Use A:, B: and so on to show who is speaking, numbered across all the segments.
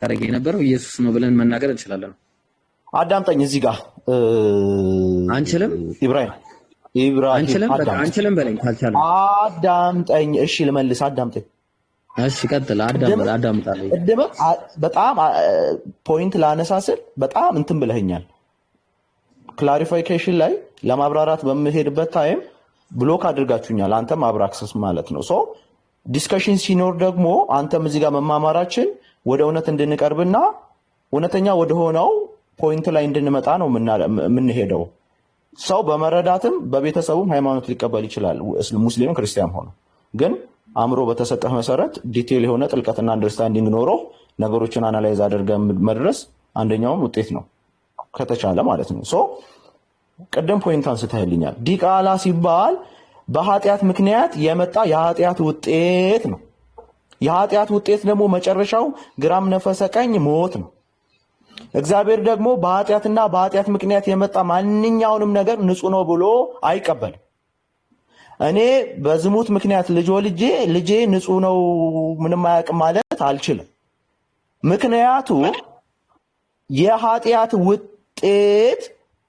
A: ያደረገ የነበረው ኢየሱስ ነው ብለን መናገር እንችላለን።
B: አዳምጠኝ እዚህ ጋር
A: አንችልም።
B: ኢብራሂም
A: አንችልም። በቃ አንችልም በለኝ ካልቻለ
B: አዳምጠኝ። እሺ ልመልስ። አዳምጠኝ።
A: እሺ ቀጥል። አዳምጣለሁ።
B: በጣም ፖይንት ላነሳስል በጣም እንትን ብለኸኛል። ክላሪፊኬሽን ላይ ለማብራራት በምሄድበት ታይም ብሎክ አድርጋችሁኛል። አንተም አብራክሰስ ማለት ነው። ሶ ዲስከሽን ሲኖር ደግሞ አንተም እዚህ ጋር መማማራችን ወደ እውነት እንድንቀርብና እውነተኛ ወደ ሆነው ፖይንት ላይ እንድንመጣ ነው የምንሄደው። ሰው በመረዳትም በቤተሰቡም ሃይማኖት ሊቀበል ይችላል፣ ሙስሊም ክርስቲያን ሆኖ። ግን አእምሮ በተሰጠህ መሰረት ዲቴል የሆነ ጥልቀትና አንደርስታንዲንግ ኖሮ ነገሮችን አናላይዝ አድርገህ መድረስ አንደኛውም ውጤት ነው ከተቻለ ማለት ነው። ሶ ቅድም ፖይንት አንስተህልኛል። ዲቃላ ሲባል በኃጢአት ምክንያት የመጣ የኃጢአት ውጤት ነው። የኃጢአት ውጤት ደግሞ መጨረሻው ግራም ነፈሰ ቀኝ ሞት ነው። እግዚአብሔር ደግሞ በኃጢአትና በኃጢአት ምክንያት የመጣ ማንኛውንም ነገር ንጹህ ነው ብሎ አይቀበልም። እኔ በዝሙት ምክንያት ልጅ ወልጄ ልጄ ንጹህ ነው ምንም አያውቅም ማለት አልችልም። ምክንያቱ የኃጢአት ውጤት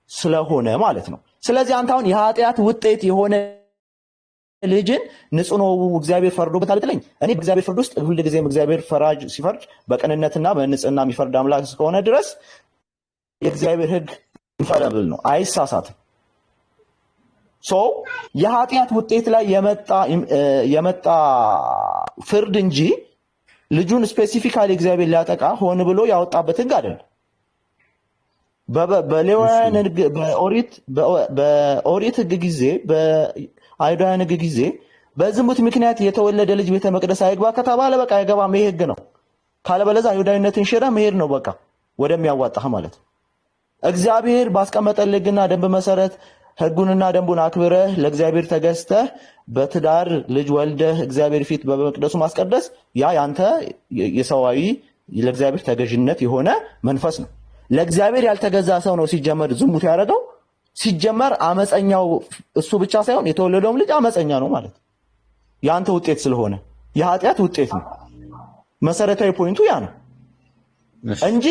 B: ስለሆነ ማለት ነው። ስለዚህ አንተ አሁን የኃጢአት ውጤት የሆነ ልጅን ንጹህ ነው እግዚአብሔር ፈርዶበታል ብትለኝ፣ እኔ በእግዚአብሔር ፍርድ ውስጥ ሁልጊዜም እግዚአብሔር ፈራጅ ሲፈርድ በቅንነትና በንጽህና የሚፈርድ አምላክ እስከሆነ ድረስ የእግዚአብሔር ሕግ ኢንፋሊብል ነው፣ አይሳሳትም። የኃጢአት ውጤት ላይ የመጣ ፍርድ እንጂ ልጁን ስፔሲፊካሊ እግዚአብሔር ሊያጠቃ ሆን ብሎ ያወጣበት ሕግ አይደለም። በሌዋውያን ሕግ በኦሪት ሕግ ጊዜ በአይሁዳውያን ሕግ ጊዜ በዝሙት ምክንያት የተወለደ ልጅ ቤተ መቅደስ አይግባ ከተባለ በቃ አይገባም። ይሄ ሕግ ነው። ካለበለዚያ አይሁዳዊነትን ሽረህ መሄድ ነው በቃ ወደሚያዋጣህ ማለት ነው። እግዚአብሔር ባስቀመጠልህ ሕግና ደንብ መሰረት ሕጉንና ደንቡን አክብረህ ለእግዚአብሔር ተገዝተህ በትዳር ልጅ ወልደህ እግዚአብሔር ፊት በመቅደሱ ማስቀደስ ያ ያንተ የሰዋዊ ለእግዚአብሔር ተገዥነት የሆነ መንፈስ ነው። ለእግዚአብሔር ያልተገዛ ሰው ነው ሲጀመር ዝሙት ያደረገው። ሲጀመር አመፀኛው እሱ ብቻ ሳይሆን የተወለደውም ልጅ አመፀኛ ነው ማለት ነው። ያንተ ውጤት ስለሆነ የኃጢአት ውጤት ነው። መሰረታዊ ፖይንቱ ያ ነው እንጂ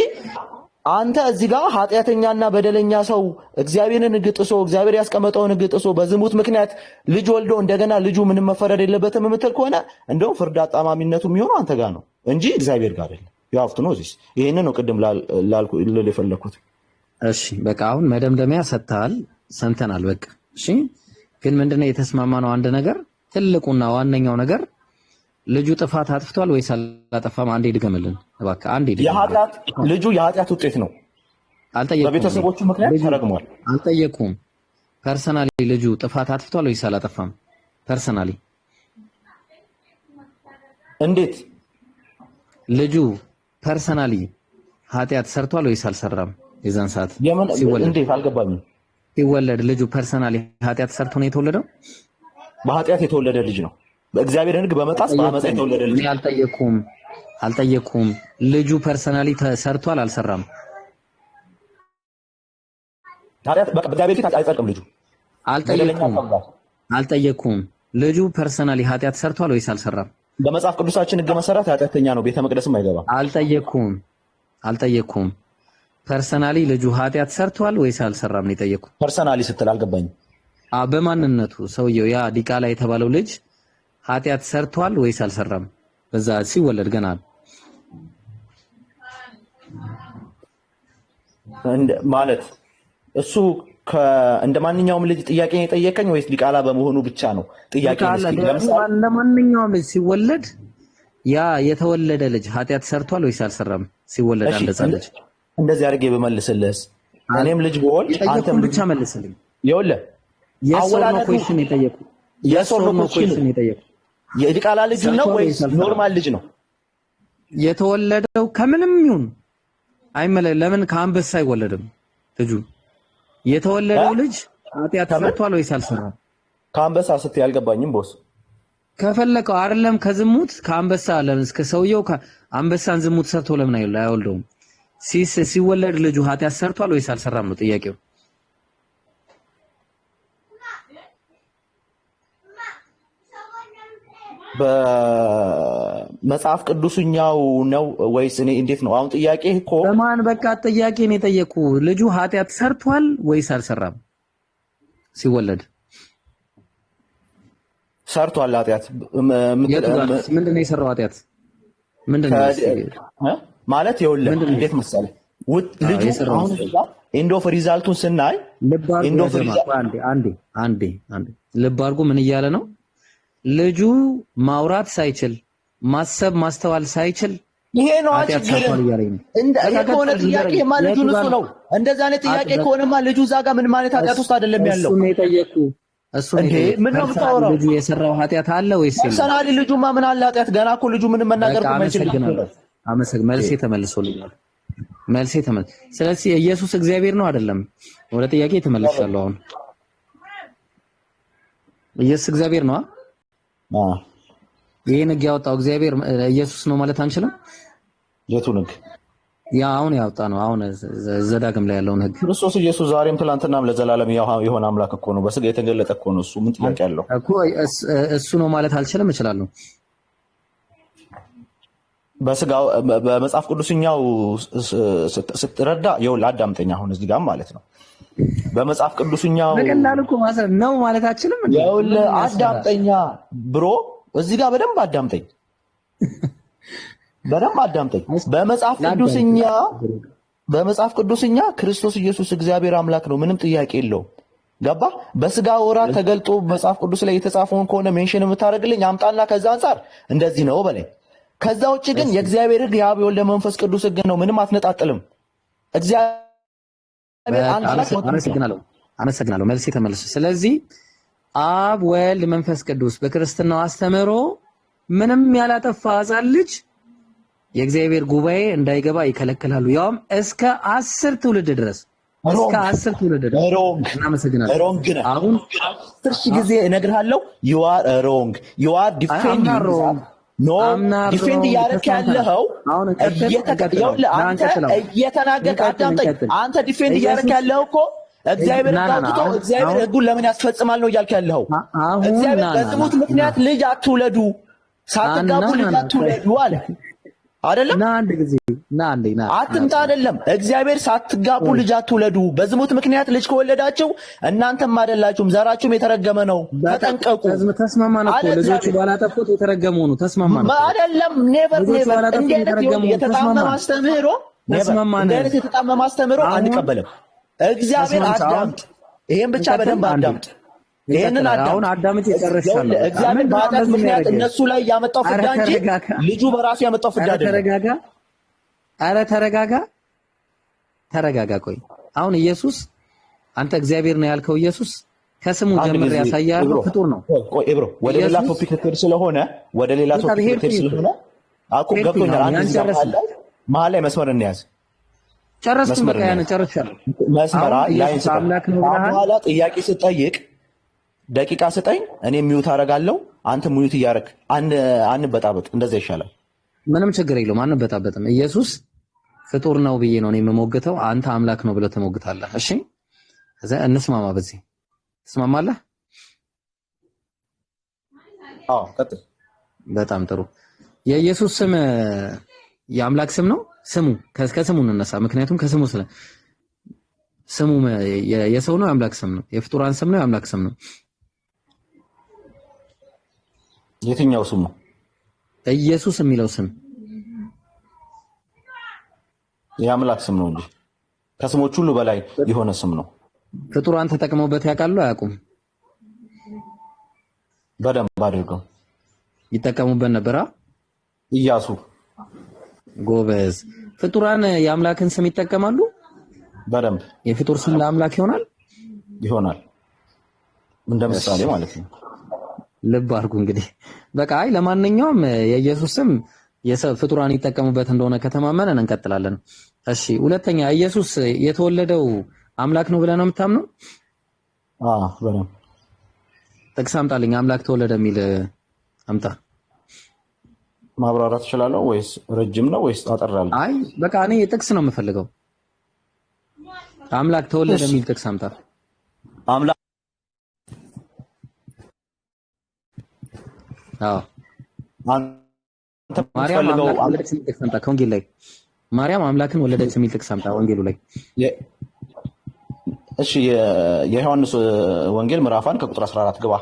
B: አንተ እዚህ ጋር ኃጢአተኛና በደለኛ ሰው እግዚአብሔርን ሕግ ጥሶ እግዚአብሔር ያስቀመጠውን ሕግ ጥሶ በዝሙት ምክንያት ልጅ ወልዶ እንደገና ልጁ ምንም መፈረድ የለበትም የምትል ከሆነ እንደውም ፍርድ አጣማሚነቱ የሚሆነው አንተ ጋር ነው እንጂ እግዚአብሔር ጋር አይደለም። ያፍቱ ነው እዚህ ይሄንን ነው ቅድም ልል የፈለኩት።
A: እሺ በቃ አሁን መደምደሚያ ሰጥተሃል፣ ሰምተናል። በቃ እሺ። ግን ምንድነው የተስማማነው አንድ ነገር፣ ትልቁና ዋነኛው ነገር ልጁ ጥፋት አጥፍቷል ወይስ አላጠፋም? አንዴ ድገምልን እባክህ፣ አንዴ ድገምልን።
B: ልጁ የኃጢአት ውጤት ነው።
A: አልጠየቁም።
B: በቤተሰቦቹ ምክንያት ተረግሟል።
A: አልጠየቁም። ፐርሰናሊ ልጁ ጥፋት አጥፍቷል ወይስ አላጠፋም? ፐርሰናሊ
B: እንዴት
A: ልጁ ፐርሰናሊ ኃጢአት ሰርቷል ወይስ አልሰራም? የዛን ሰዓት
B: እንዴት አልገባኝም።
A: ሲወለድ ልጁ ፐርሰናሊ ኃጢአት ሰርቶ ነው የተወለደው?
B: በኃጢአት የተወለደ ልጅ ነው። በእግዚአብሔር ሕግ በመጣስ በአመፃ የተወለደ ልጅ።
A: አልጠየኩም። ልጁ ፐርሰናሊ ሰርቷል አልሰራም?
B: ኃጢአት በእግዚአብሔር ፊት አይጸድቅም ልጁ።
A: አልጠየኩም። ልጁ ፐርሰናሊ ኃጢአት ሰርቷል ወይስ አልሰራም?
B: በመጽሐፍ ቅዱሳችን ሕግ መሰረት ኃጢአተኛ ነው፣ ቤተ መቅደስም አይገባም።
A: አልጠየኩም። ፐርሰናሊ ልጁ ኃጢአት ሰርቷል ወይስ አልሰራም ነው የጠየኩት።
B: ፐርሰናሊ ስትል አልገባኝም።
A: በማንነቱ ሰውየው ያ ዲቃላ የተባለው ልጅ ኃጢአት ሰርቷል ወይስ አልሰራም? በዛ ሲወለድ ገና
B: ማለት እሱ እንደ ማንኛውም ልጅ ጥያቄ ነው የጠየቀኝ ወይስ ዲቃላ በመሆኑ ብቻ ነው ጥያቄ?
A: ለማንኛውም ልጅ ሲወለድ ያ የተወለደ ልጅ ኃጢአት ሰርቷል ወይስ አልሰራም? ሲወለድ አንደዛለች።
B: እንደዚህ አድርጌ በመልስልህስ እኔም ልጅ ብሆን አንተም
A: ብቻ መልስልኝ።
B: ይኸውልህ
A: የሶል ኮሽን የጠየቁ
B: የዲቃላ ልጅ ነው ወይስ ኖርማል ልጅ ነው
A: የተወለደው? ከምንም ይሁን ለምን ከአንበሳ አይወለድም? ልጁ የተወለደው ልጅ ኃጢአት ሰርቷል ወይስ አልሰራም?
B: ከአንበሳ ስትይ አልገባኝም ቦስ።
A: ከፈለከው አይደለም ከዝሙት ከአንበሳ ለምን እስከ ሰውየው አንበሳን ዝሙት ሰርቶ ለምን አይወልደውም? ሲወለድ ልጁ ኃጢአት ሰርቷል ወይስ አልሰራም ነው ጥያቄው።
B: በመጽሐፍ ቅዱስኛው ነው ወይስ እኔ እንዴት ነው አሁን? ጥያቄ እኮ
A: በማን በቃ ጥያቄ ነው የጠየቁ። ልጁ ኃጢአት ሰርቷል ወይስ አልሰራም? ሲወለድ
B: ሰርቷል ኃጢአት።
A: ምንድን ነው የሰራው ኃጢአት ምንድን ነው
B: ማለት? ይኸውልህ እንዴት መሰለህ ልጁ አሁን ኤንድ ኦፍ ሪዛልቱን ስናይ
A: ልብ አድርጎ ምን እያለ ነው? ልጁ ማውራት ሳይችል ማሰብ ማስተዋል ሳይችል
B: ይሄ ነው ችግር። ከሆነ ጥያቄማ ልጁ ንጹህ ነው። እንደዛ አይነት ጥያቄ ከሆነማ ልጁ እዛ ጋር ምን ማለት ኃጢአት ውስጥ አይደለም ያለው።
A: እሱ ነው የጠየቁ። እሱ ነው
B: ምን ነው የምታወራው?
A: ልጁ የሰራው ኃጢአት አለ ወይስ የለም?
B: ሰናሊ ልጁማ ምን አለ ኃጢአት? ገና እኮ ልጁ ምንም መናገር የማይችል ነው።
A: መልሴ ተመልሶልኛል። ስለዚህ ኢየሱስ እግዚአብሔር ነው አይደለም? ወደ ጥያቄ ተመልሻለሁ። አሁን ኢየሱስ እግዚአብሔር ነው። ይሄን ሕግ ያወጣው እግዚአብሔር ኢየሱስ ነው ማለት አንችልም።
B: የቱን ሕግ?
A: ያ አሁን ያወጣ ነው። አሁን ዘዳግም ላይ ያለውን ሕግ
B: ክርስቶስ ኢየሱስ ዛሬም ትላንትናም ለዘላለም የሆነ አምላክ እኮ ነው። በስጋ የተገለጠ እኮ ነው። እሱ ምን ጥያቄ አለው
A: እኮ? እሱ ነው ማለት አልችልም። እችላለሁ።
B: በስጋው በመጽሐፍ ቅዱስኛው ስትረዳ ይኸውልህ አዳምጠኝ። አሁን እዚህ ጋር ማለት ነው በመጽሐፍ ቅዱስኛው
A: በቀላል እኮ ማለት ነው ማለት አልችልም።
B: ይኸውልህ አዳምጠኛ ብሮ እዚህ ጋር በደንብ አዳምጠኝ፣ በደንብ አዳምጠኝ። በመጽሐፍ ቅዱስኛ ክርስቶስ ኢየሱስ እግዚአብሔር አምላክ ነው፣ ምንም ጥያቄ የለውም። ገባ? በስጋ ወራት ተገልጦ መጽሐፍ ቅዱስ ላይ የተጻፈውን ከሆነ ሜንሽን የምታደርግልኝ አምጣና ከዛ አንጻር እንደዚህ ነው በላይ። ከዛ ውጭ ግን የእግዚአብሔር ሕግ የአብ የወልድ መንፈስ ቅዱስ ሕግ ነው። ምንም አትነጣጥልም። እግዚአብሔር አንድ አምላክ ነው።
A: አመሰግናለሁ። መልሴ ተመልሶ። ስለዚህ አብ ወልድ መንፈስ ቅዱስ በክርስትናው አስተምህሮ ምንም ያላጠፋ ሕፃን ልጅ የእግዚአብሔር ጉባኤ እንዳይገባ ይከለክላሉ። ያውም እስከ 10 ትውልድ ድረስ እስከ 10 ትውልድ ድረስ። እናመሰግናለን።
B: ሮንግ ነህ። አሁን 10 ጊዜ እነግርሃለሁ። you are wrong. you are defending ኖ ዲፌንድ እያደረክ ያለኸው እየተናገርክ አዳምጠኝ። አንተ ዲፌንድ እያደረክ ያለኸው እኮ እግዚአብሔር አውጥቶ እግዚአብሔር ሕጉን ለምን ያስፈጽማል ነው እያልክ ያለኸው። እግዚአብሔር በዝሙት ምክንያት ልጅ አትውለዱ፣ ሳትጋቡ ልጅ አትውለዱ አለ አይደለም? አትምጣ አይደለም። እግዚአብሔር ሳትጋቡ ልጅ አትውለዱ፣ በዝሙት ምክንያት ልጅ ከወለዳችሁ እናንተም አይደላችሁም ዘራችሁም የተረገመ ነው፣ ተጠንቀቁ።
A: ተስማማን እኮ ልጆቹ ባላጠፉት የተረገሙ ነው። ተስማማን
B: አይደለም? ኔቨር የተጣመመ አስተምህሮ አንቀበልም። እግዚአብሔር አዳምጥ፣ ይሄን ብቻ በደንብ አዳምጥ። ይሄንን
A: አሁን አዳምጥ ይጨርሻለሁ።
B: እግዚአብሔር በኃጢአት ምክንያት እነሱ ላይ ያመጣው ፍዳ እንጂ ልጁ በራሱ ያመጣው ፍዳ አይደለም።
A: ተረጋጋ። ቆይ አሁን ኢየሱስ አንተ እግዚአብሔር ነው ያልከው ኢየሱስ ከስሙ ጀምሮ ያሳያል ፍጡር ነው።
B: ቆይ ብሮ ወደ ሌላ ቶፒክ ስለሆነ አቁ ገብቶኛል። አንድ መሀል ላይ መስመር እንያዝ።
A: ጨረስኩ። በቃ ያን ጨርሻለሁ።
B: መስመር ላይ በኋላ ጥያቄ ስጠይቅ ደቂቃ ስጠኝ፣ እኔ ሚዩት አደርጋለሁ። አንተ ሚዩት እያደረግ አንበጣበጥ። እንደዛ ይሻላል።
A: ምንም ችግር የለውም። አንበጣበጥም። ኢየሱስ ፍጡር ነው ብዬ ነው እኔ የምሞግተው። አንተ አምላክ ነው ብለህ ትሞግታለህ። እሺ፣ ከዛ እንስማማ። በዚህ ትስማማለህ?
B: አዎ፣ ቀጥል።
A: በጣም ጥሩ። የኢየሱስ ስም የአምላክ ስም ነው። ስሙ ከስሙ እንነሳ። ምክንያቱም ከስሙ ስሙ የሰው ነው የአምላክ ስም ነው? የፍጡራን ስም ነው የአምላክ ስም ነው?
B: የትኛው ስሙ?
A: ኢየሱስ የሚለው ስም
B: የአምላክ ስም ነው እንጂ ከስሞች ሁሉ በላይ የሆነ ስም ነው።
A: ፍጡራን ተጠቅመውበት ያውቃሉ አያውቁም?
B: በደንብ አድርገው
A: ይጠቀሙበት ነበር።
B: ኢያሱ
A: ጎበዝ። ፍጡራን የአምላክን ስም ይጠቀማሉ?
B: በደንብ።
A: የፍጡር ስም ለአምላክ
B: ይሆናል እንደ ምሳሌ ማለት ነው።
A: ልብ አድርጉ እንግዲህ። በቃ አይ ለማንኛውም የኢየሱስ ስም ፍጡራን ይጠቀሙበት እንደሆነ ከተማመነን እንቀጥላለን። እሺ፣ ሁለተኛ ኢየሱስ የተወለደው አምላክ ነው ብለህ ነው የምታምነው?
B: በደንብ።
A: ጥቅስ አምጣልኝ። አምላክ ተወለደ የሚል አምጣ።
B: ማብራራት እችላለሁ ወይስ ረጅም ነው ወይስ አጠር ያለ?
A: አይ በቃ እኔ ጥቅስ ነው የምፈልገው። አምላክ ተወለደ የሚል ጥቅስ አምጣ።
B: አንተ
A: ማርያም
B: የምትፈልገው
A: አምላክን ወለደች የሚል ጥቅስ አምጣ ከወንጌል ላይ። ማርያም አምላክን ወለደች የሚል ጥቅስ አምጣ ወንጌሉ ላይ።
B: እሺ የዮሐንስ ወንጌል ምዕራፍ 1 ከቁጥር 14 ግባ።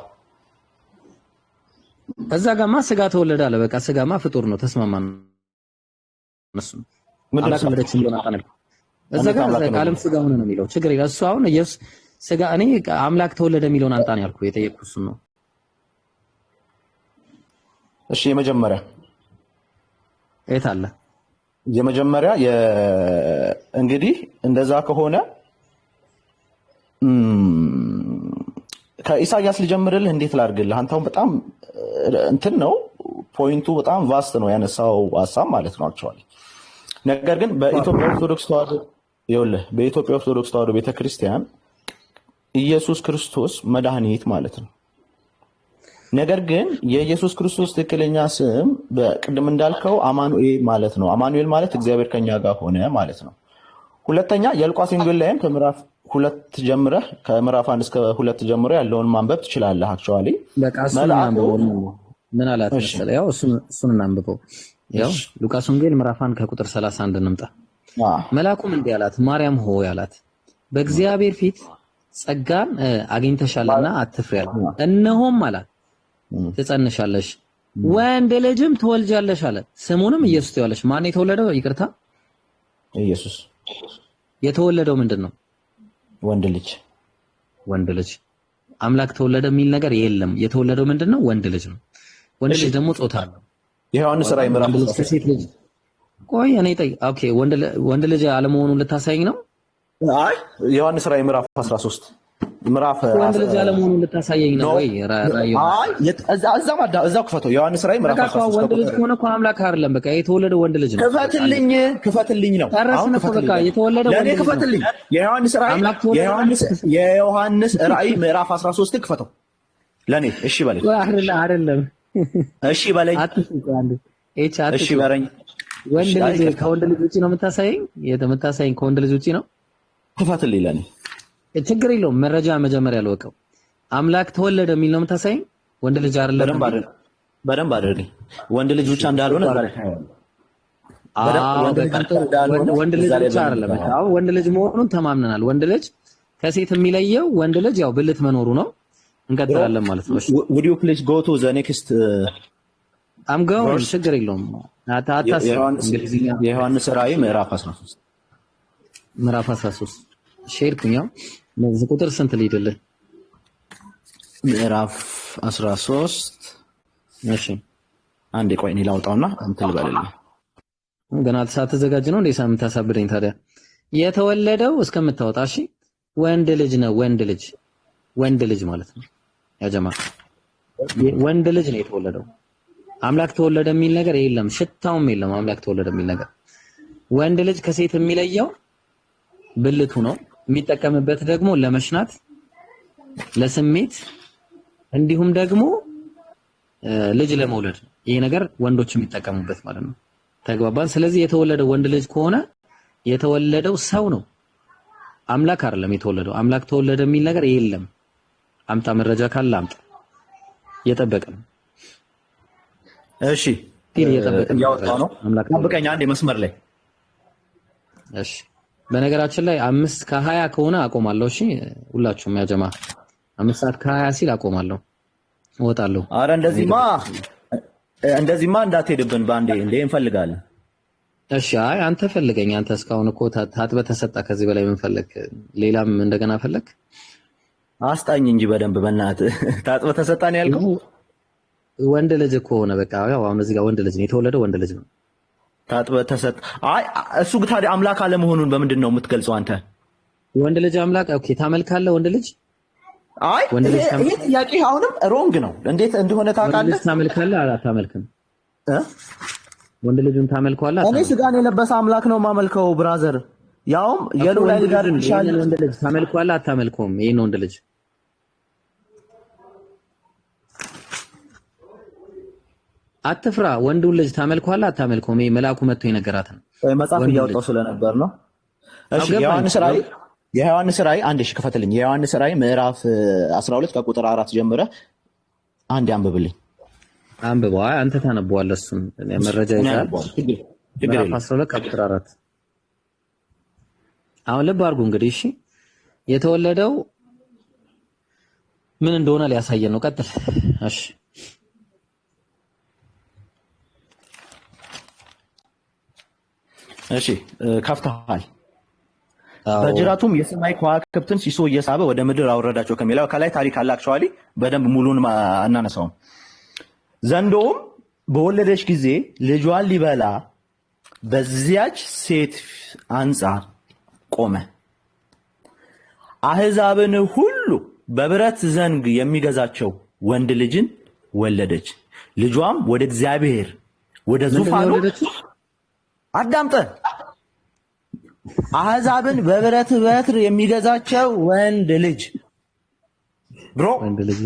A: እዛ ጋማ ስጋ ተወለደ አለ። በቃ ስጋማ ፍጡር ነው። ተስማማን። እሱ አምላክን ወለደች የሚለውን አጣነው። እዛ ጋር ቃልም ስጋ ሆነ ነው የሚለው። ችግር የለም። እሱ አሁን ኢየሱስ ስጋ እኔ አምላክ ተወለደ የሚለውን አንጣ ነው ያልኩህ። የጠየቅኩህ እሱን ነው።
B: እሺ የመጀመሪያ
A: የት አለ?
B: የመጀመሪያ እንግዲህ እንደዛ ከሆነ ከኢሳያስ ልጀምርልህ። እንዴት ላድርግልህ? አንተውን በጣም እንትን ነው ፖይንቱ፣ በጣም ቫስት ነው ያነሳው ሀሳብ ማለት ነው አክቹዋሊ። ነገር ግን በኢትዮጵያ ኦርቶዶክስ ተዋሕዶ ይኸውልህ፣ በኢትዮጵያ ኦርቶዶክስ ተዋሕዶ ቤተክርስቲያን ኢየሱስ ክርስቶስ መድኃኒት ማለት ነው። ነገር ግን የኢየሱስ ክርስቶስ ትክክለኛ ስም በቅድም እንዳልከው አማኑኤል ማለት ነው። አማኑኤል ማለት እግዚአብሔር ከኛ ጋር ሆነ ማለት ነው። ሁለተኛ የሉቃስ ወንጌል ላይም ከምዕራፍ 2 ጀምረህ ከምዕራፍ 1 እስከ 2 ጀምሮ ያለውን ማንበብ ትችላለህ። አክቹዋሊ
A: በቃ እሱን አንብበው። ምን አላት መሰለህ? ያው እሱን እናንብበው። ያው ሉቃስ ወንጌል ምዕራፍ 1 ከቁጥር 31 እንምጣ። መልአኩም እንዲህ አላት፣ ማርያም ሆይ አላት፣ በእግዚአብሔር ፊት ጸጋን አግኝተሻልና አትፍሪ አላት። እነሆም አላት ትጸንሻለሽ፣ ወንድ ልጅም ትወልጃለሽ አለ። ስሙንም ኢየሱስ ትይዋለሽ። ማን የተወለደው? ይቅርታ
B: ኢየሱስ።
A: የተወለደው ምንድን ነው?
B: ወንድ ልጅ።
A: ወንድ ልጅ። አምላክ ተወለደ የሚል ነገር የለም። የተወለደው ምንድን ነው? ወንድ ልጅ ነው። ወንድ ልጅ ደግሞ ጾታ አለው።
B: የዮሐንስ ራእይ ምዕራፍ 13
A: ቆይ እኔ ኦኬ፣ ወንድ ልጅ አለመሆኑን ልታሳይኝ ነው?
B: አይ ዮሐንስ ራእይ ምዕራፍ 13 ምዕራፍ
A: ወንድ ልጅ አለመሆኑን ልታሳየኝ ነው ወይ?
B: አይ እዛው ክፈተው። ዮሐንስ ራእይ ምዕራፍ 13
A: ወንድ ልጅ ከሆነ እኮ አምላክ አይደለም። በቃ የተወለደ ወንድ ልጅ ነው።
B: ክፈትልኝ ነው
A: አሁን በቃ የተወለደ ወንድ ልጅ
B: ክፈትልኝ። የዮሐንስ ራእይ ምዕራፍ 13 ክፈተው ለኔ። እሺ በለኝ።
A: አይደለም
B: እሺ በለኝ። እሺ በለኝ።
A: ወንድ ልጅ ከወንድ ልጅ ውጪ ነው የምታሳየኝ? ከወንድ ልጅ ውጪ ነው።
B: ክፈትልኝ ለኔ።
A: ችግር የለውም። መረጃ መጀመሪያ ልወቀው። አምላክ ተወለደ የሚል ነው የምታሳየኝ? ወንድ ልጅ አይደለም።
B: በደንብ አድርገኝ። ወንድ ልጅ ብቻ እንዳልሆነ
A: ወንድ ልጅ ብቻ አይደለም። አዎ ወንድ ልጅ መሆኑን ተማምነናል። ወንድ ልጅ ከሴት የሚለየው ወንድ ልጅ ያው ብልት መኖሩ ነው። እንቀጥላለን ማለት ነው።
B: would you please go to the next
A: I'm going ችግር የለውም።
B: የዮሐንስ ራእይ ምዕራፍ 13
A: ምዕራፍ 13 ሼርኩኛው ለዚህ ቁጥር ስንት ልሂድልህ?
B: ምዕራፍ 13 እሺ፣ አንዴ ቆይ እኔ ላውጣውና እንትን ልበልልህ።
A: ገና ሳትዘጋጅ ነው እንዴ ሳምንት ታሳብደኝ ታዲያ? የተወለደው እስከምታወጣ እሺ፣ ወንድ ልጅ ነው። ወንድ ልጅ ማለት ነው ያ ጀማ፣ ወንድ ልጅ ነው የተወለደው። አምላክ ተወለደ የሚል ነገር የለም፣ ሽታውም የለም። አምላክ ተወለደ የሚል ነገር ወንድ ልጅ ከሴት የሚለየው ብልቱ ነው። የሚጠቀምበት ደግሞ ለመሽናት፣ ለስሜት እንዲሁም ደግሞ ልጅ ለመውለድ ይሄ ነገር ወንዶች የሚጠቀሙበት ማለት ነው። ተግባባን? ስለዚህ የተወለደው ወንድ ልጅ ከሆነ የተወለደው ሰው ነው፣ አምላክ አይደለም የተወለደው። አምላክ ተወለደ የሚል ነገር የለም። አምጣ መረጃ ካለ አምጣ። እየጠበቀ ነው።
B: እሺ
A: እየጠበቀ ነው።
B: ያወጣው ነው። ጠብቀኝ አንዴ መስመር ላይ።
A: እሺ በነገራችን ላይ 5 ከ20 ከሆነ አቆማለሁ። እሺ ሁላችሁም ያ ጀማ 5 ሰዓት ከ20 ሲል አቆማለሁ፣ እወጣለሁ።
B: አረ እንደዚህማ እንዳትሄድብን ባንዴ እንዴ እንፈልጋለን።
A: እሺ አይ አንተ ፈልገኝ። አንተ እስካሁን እኮ ታጥበህ ተሰጣ። ከዚህ በላይ ምን ፈለክ? ሌላም እንደገና ፈለክ?
B: አስጣኝ እንጂ በደንብ በእናትህ። ታጥበህ ተሰጣን ያልከው
A: ወንድ ልጅ እኮ ሆነ። በቃ ያው አሁን እዚህ ጋር ወንድ ልጅ ነው የተወለደው፣ ወንድ ልጅ ነው።
B: ታጥበህ ተሰጥ። አይ እሱ ታዲያ አምላክ አለመሆኑን በምንድን ነው የምትገልጸው አንተ?
A: ወንድ ልጅ አምላክ ኦኬ፣ ታመልካለህ ወንድ ልጅ?
B: አይ ይሄ ጥያቄ አሁንም ሮንግ ነው። እንዴት እንደሆነ ታውቃለህ?
A: ታመልካለህ አታመልክም? ወንድ ልጅን ታመልከዋለህ?
B: እኔ ስጋን የለበሰ አምላክ ነው ማመልከው ብራዘር። ያውም የሉላይ ጋር ይሻላል።
A: ወንድ ልጅ ታመልከዋለህ አታመልከውም? ይሄን ወንድ ልጅ አትፍራ። ወንዱን ልጅ ታመልከዋለህ አታመልከውም? ይሄ መልአኩ መጥቶ የነገራት ነው።
B: መጽሐፍ እያወጣው ስለነበር ነው። እሺ የዮሐንስ ራእይ አንድ ሺህ ክፈትልኝ። የዮሐንስ ራእይ ምዕራፍ 12 ከቁጥር 4 ጀምረህ አንድ አንብብልኝ።
A: አንብበው። አይ አንተ ታነበዋለህ። እሱን መረጃ ይዛል። ምዕራፍ 12 ቁጥር 4 አሁን ልብ አድርጉ እንግዲህ። እሺ የተወለደው ምን እንደሆነ ሊያሳየን ነው። ቀጥል። እሺ
B: እሺ ከፍተሃል። በጅራቱም የሰማይ ከዋክብትን ሲሶ እየሳበ ወደ ምድር አወረዳቸው ከሚለው ከላይ ታሪክ አለ። አክቹዋሊ በደንብ ሙሉን አናነሳውም። ዘንዶውም በወለደች ጊዜ ልጇን ሊበላ በዚያች ሴት አንጻር ቆመ። አሕዛብን ሁሉ በብረት ዘንግ የሚገዛቸው ወንድ ልጅን ወለደች። ልጇም ወደ እግዚአብሔር ወደ ዙፋኑ አዳምጠ አሕዛብን በብረት በትር የሚገዛቸው ወንድ ልጅ ብሮ
A: ወንድ ልጅ።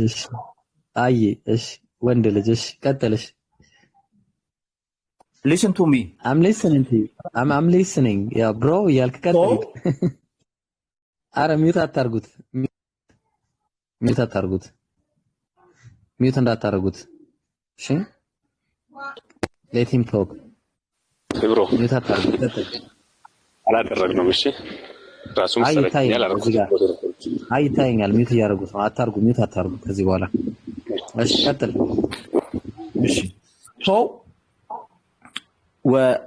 A: አይ እሺ ወንድ ልጅ። እሺ ቀጥልሽ።
B: listen to me
A: I'm listening to you. I'm listening. ያ ብሮ እያልክ ቀጥል። አረ ሚውት አታርጉት። ሚውት አታርጉት። ሚውት እንዳታርጉት። እሺ let him talk
C: ብሮ
A: ሚውት አታርጉት። ቀጥል።
C: አላደረግነውም። እሺ ራሱም ሰለኝ
A: አይታየኛል። ሚውት እያደረጉት ነው። አታርጉ። ሚውት አታርጉ ከዚህ በኋላ። እሺ ቀጥል።
B: እሺ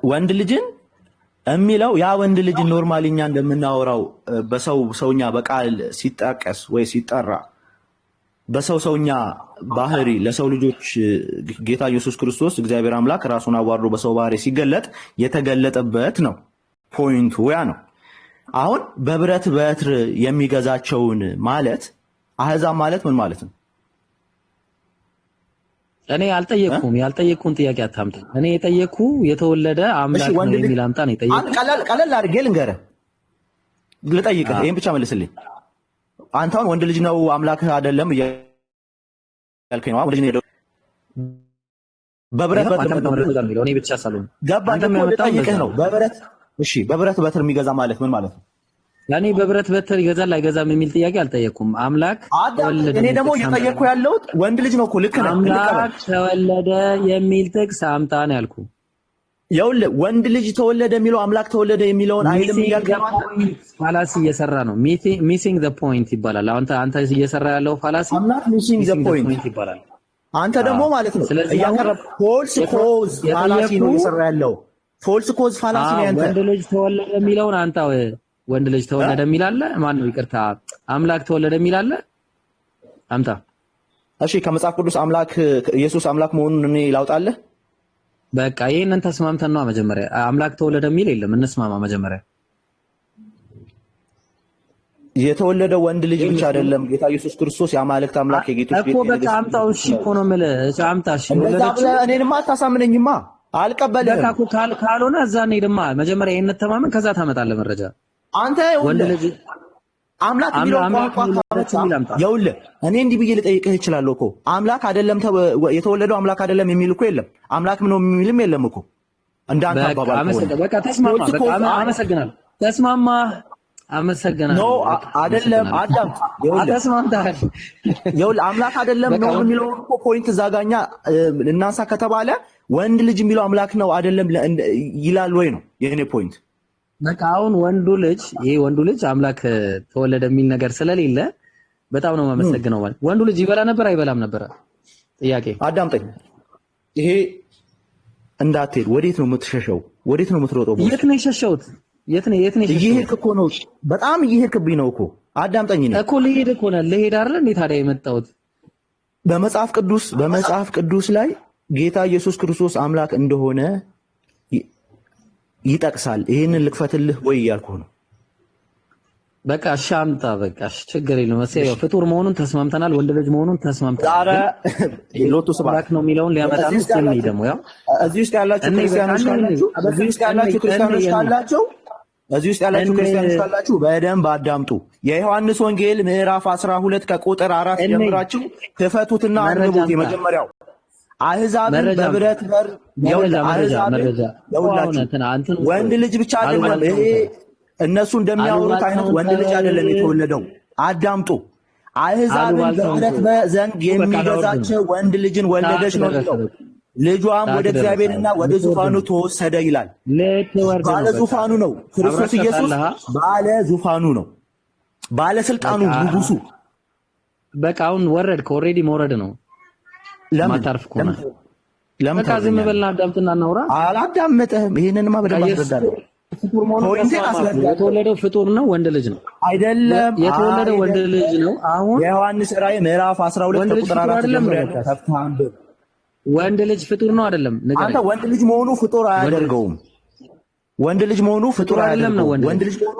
B: ወንድ ልጅን የሚለው ያ ወንድ ልጅ ኖርማሊ እኛ እንደምናወራው ሰውኛ በቃል ሲጠቀስ ወይ ሲጠራ ሰውኛ ባህሪ ለሰው ልጆች ጌታ ኢየሱስ ክርስቶስ እግዚአብሔር አምላክ ራሱን አዋርዶ በሰው ባህሪ ሲገለጥ የተገለጠበት ነው። ፖይንቱ ያ ነው። አሁን በብረት በትር የሚገዛቸውን ማለት አሕዛብ ማለት ምን ማለት ነው?
A: እኔ አልጠየቅኩም። ያልጠየቅኩን ጥያቄ አታምጣ። እኔ የጠየቅኩ የተወለደ አምላክ ነው የሚል አምጣ ነው የጠየቅኩ።
B: ቀለል አድርጌ ልንገርህ፣ ልጠይቅህ፣ ይሄን ብቻ መልስልኝ። አንተ አሁን ወንድ ልጅ ነው አምላክ አይደለም እያልከኝ ነው? ወንድ ልጅ ነው በብረት በትር
A: ነው እኔ ብቻ ሳልሆን
B: ገባህ? ልጠይቅህ ነው በብረት እሺ፣ በብረት በትር የሚገዛ ማለት ምን ማለት ነው?
A: ያኔ በብረት በትር ይገዛል አይገዛም የሚል ጥያቄ አልጠየቅኩም። አምላክ ተወለደ።
B: እኔ ደግሞ እየጠየቅኩ ያለሁት ወንድ ልጅ ነው እኮ። ልክ ነህ።
A: አምላክ ተወለደ የሚል ጥቅስ አምጣ ነው ያልኩህ።
B: ይኸውልህ ወንድ ልጅ ተወለደ የሚለው አምላክ ተወለደ የሚለውን አይልም እያልከኝ
A: ፋላሲ እየሰራ ነው። ሚሲንግ ዘ ፖይንት ይባላል። አንተ እየሰራ ያለው ፋላሲ
B: አምላክ ሚሲንግ ዘ ፖይንት
A: ይባላል።
B: አንተ ደግሞ ማለት ነው እያቀረብ ፎልስ ኮዝ ፋላሲ ነው እየሰራ ያለው። ፎልስ ኮዝ ፋላሲ ነው ያንተ።
A: ወንድ ልጅ ተወለደ የሚለውን አንተ ወንድ ልጅ ተወለደ የሚል አለ። ማን ነው? ይቅርታ አምላክ ተወለደ የሚል አለ። አምጣ።
B: እሺ ከመጽሐፍ ቅዱስ አምላክ ኢየሱስ አምላክ መሆኑን እኔ ላውጣለህ።
A: በቃ ይሄንን ተስማምተን ነው መጀመሪያ። አምላክ ተወለደ የሚል የለም። እንስማማ መጀመሪያ።
B: የተወለደ ወንድ ልጅ ብቻ አይደለም ጌታ ኢየሱስ ክርስቶስ የአማልክት አምላክ የጌቶች
A: እኮ በቃ አምጣው። እሺ እኮ ነው የምልህ። እሺ አምጣ። እሺ
B: እኔንማ አታሳምነኝማ። አልቀበልህም።
A: በቃ ካልሆነ እዛ እንሂድማ። መጀመሪያ ይሄን ተማመን፣ ከዛ ታመጣለህ መረጃ።
B: አንተ ወንድ ልጅ አምላክ የሚለው ይኸውልህ፣ እኔ እንዲህ ብዬ ልጠይቅህ እችላለሁ እኮ አምላክ አይደለም የተወለደው አምላክ አይደለም የሚል እኮ የለም። አምላክ ምን ነው የሚልም የለም እኮ እንዳንተ አባባል።
A: በቃ ተስማማ። በቃ አመሰግናለሁ። ተስማማ። አመሰግናለሁ።
B: ኖ አይደለም። አዳም ይኸውልህ፣
A: ተስማምተሃል።
B: ይኸውልህ አምላክ አይደለም ነው የሚለው እኮ ፖይንት እዛጋኛ እናንሳ ከተባለ ወንድ ልጅ የሚለው አምላክ ነው አይደለም ይላል ወይ ነው የኔ ፖይንት።
A: በቃ አሁን ወንዱ ልጅ አምላክ ተወለደ የሚል ነገር ስለሌለ በጣም ነው የማመሰግነው። ማለት ወንዱ ልጅ ይበላ ነበር አይበላም ነበር? ጥያቄ
B: አዳምጠኝ። ይሄ እንዳትሄድ። ወዴት ነው የምትሸሸው? ወዴት ነው የምትሮጠው?
A: የት ነው የሸሸሁት? የት ነው
B: እየሄድክ እኮ ነው። በጣም እየሄድክብኝ ነው እኮ። አዳምጠኝ ነው
A: እኮ ልሄድ እኮ ነው። ልሄድ አይደል እንዴ ታዲያ የመጣሁት?
B: በመጽሐፍ ቅዱስ ላይ ጌታ ኢየሱስ ክርስቶስ አምላክ እንደሆነ ይጠቅሳል። ይሄንን ልክፈትልህ ወይ እያልኩህ ነው።
A: በቃ እሺ አምጣ። በቃ እሺ ችግር የለውም። መሰለኝ ፍጡር መሆኑን ተስማምተናል። ወንድ ልጅ መሆኑን ተስማምተናል።
B: ሎቱ ስብሐት
A: ነው የሚለውን ሊያመጣ ነው። ስለዚህ ደግሞ ያው
B: እዚህ ውስጥ ያላችሁ ክርስቲያኖች ካላችሁ በደንብ አዳምጡ። የዮሐንስ ወንጌል ምዕራፍ 12 ከቁጥር 4 ጀምራችሁ ክፈቱትና አንብቡት። የመጀመሪያው አሕዛብን በብረት በር ወንድ ልጅ ብቻ አይደለም። ይሄ እነሱ እንደሚያወሩት አይነት ወንድ ልጅ አይደለም የተወለደው። አዳምጡ። አሕዛብን በብረት ዘንግ የሚገዛቸው ወንድ ልጅን ወለደች ነው የሚለው። ልጇም ወደ እግዚአብሔርና ወደ ዙፋኑ ተወሰደ ይላል። ባለ ዙፋኑ ነው ክርስቶስ ኢየሱስ፣ ባለ ዙፋኑ ነው፣ ባለስልጣኑ፣ ንጉሱ።
A: በቃ አሁን ወረድክ። ኦልሬዲ መውረድ ነው። ማታርፍ ከሆነ ለምን ዝም በልና አዳምጥና እናውራ።
B: አላዳመጠህም። ይሄንንማ በደንብ አስረዳለሁ።
A: የተወለደው ፍጡር ነው ወንድ ልጅ ነው
B: አይደለም?
A: የተወለደው ወንድ ልጅ ነው። አሁን
B: የዮሐንስ ራእይ ምዕራፍ 12 ቁጥር 4 ጀምሮ
A: ወንድ ልጅ ፍጡር ነው አይደለም?
B: አንተ ወንድ ልጅ መሆኑ ፍጡር አያደርገውም። ወንድ ልጅ መሆኑ ፍጡር አይደለም ነው። ወንድ ልጅ መሆኑ